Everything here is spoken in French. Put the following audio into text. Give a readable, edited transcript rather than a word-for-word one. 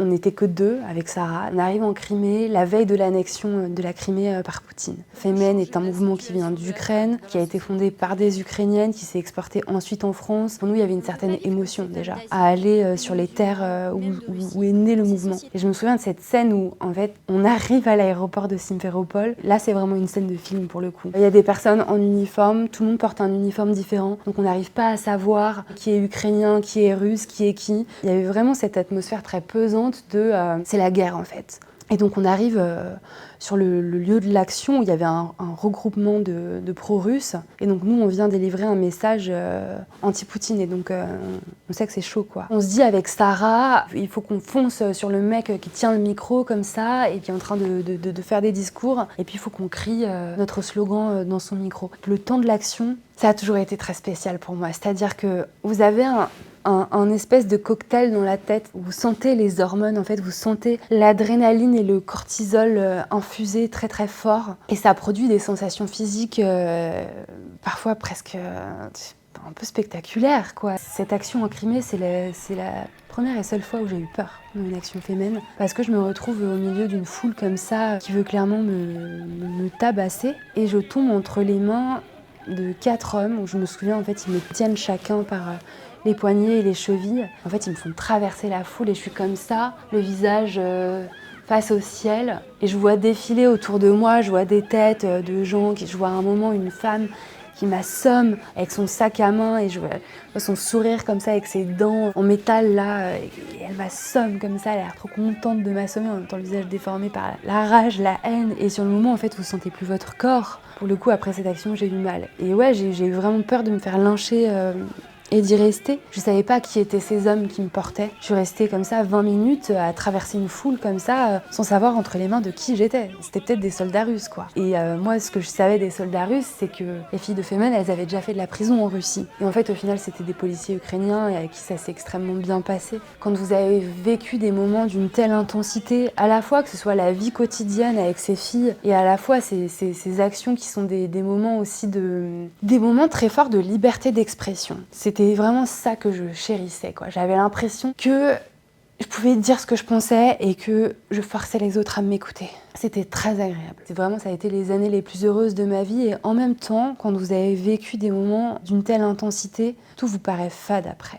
On n'était que deux avec Sarah. On arrive en Crimée, la veille de l'annexion de la Crimée par Poutine. Femen est un mouvement qui vient d'Ukraine, qui a été fondé par des Ukrainiennes, qui s'est exporté ensuite en France. Pour nous, il y avait une certaine émotion déjà, à aller sur les terres où est né le mouvement. Et je me souviens de cette scène où, en fait, on arrive à l'aéroport de Simferopol. Là, c'est vraiment une scène de film pour le coup. Il y a des personnes en uniforme, tout le monde porte un uniforme différent, donc on n'arrive pas à savoir qui est ukrainien, qui est russe, qui est qui. Il y avait vraiment cette atmosphère très pesante de c'est la guerre en fait. Et donc on arrive sur le lieu de l'action où il y avait un regroupement de pro-russes. Et donc nous, on vient délivrer un message anti-Poutine. Et donc on sait que c'est chaud, quoi. On se dit avec Sarah, il faut qu'on fonce sur le mec qui tient le micro comme ça et qui est en train de faire des discours. Et puis il faut qu'on crie notre slogan dans son micro. Le temps de l'action, ça a toujours été très spécial pour moi. C'est-à-dire que vous avez un espèce de cocktail dans la tête. Vous sentez les hormones, en fait, vous sentez l'adrénaline et le cortisol infusés très très fort. Et ça produit des sensations physiques parfois presque un peu spectaculaires, quoi. Cette action en Crimée, c'est la première et seule fois où j'ai eu peur dans une action féminine. Parce que je me retrouve au milieu d'une foule comme ça qui veut clairement me tabasser. Et je tombe entre les mains de 4 hommes. Je me souviens, en fait, ils me tiennent chacun par les poignets et les chevilles. En fait, ils me font traverser la foule et je suis comme ça, le visage face au ciel. Et je vois défiler autour de moi, je vois des têtes de gens, je vois à un moment une femme qui m'assomme avec son sac à main et je vois son sourire comme ça avec ses dents en métal là. Et elle m'assomme comme ça, elle a l'air trop contente de m'assommer, en même temps le visage déformé par la rage, la haine. Et sur le moment, en fait, vous sentez plus votre corps. Pour le coup, après cette action, j'ai eu mal. Et ouais, j'ai eu vraiment peur de me faire lyncher et d'y rester. Je savais pas qui étaient ces hommes qui me portaient. Je suis restée comme ça 20 minutes à traverser une foule comme ça, sans savoir entre les mains de qui j'étais. C'était peut-être des soldats russes, quoi. Et moi, ce que je savais des soldats russes, c'est que les filles de Femen, elles avaient déjà fait de la prison en Russie. Et en fait, au final, c'était des policiers ukrainiens et avec qui ça s'est extrêmement bien passé. Quand vous avez vécu des moments d'une telle intensité, à la fois que ce soit la vie quotidienne avec ces filles, et à la fois ces actions qui sont des moments aussi des moments très forts de liberté d'expression. C'était vraiment ça que je chérissais, quoi. J'avais l'impression que je pouvais dire ce que je pensais et que je forçais les autres à m'écouter. C'était très agréable. Vraiment, ça a été les années les plus heureuses de ma vie et en même temps, quand vous avez vécu des moments d'une telle intensité, tout vous paraît fade après.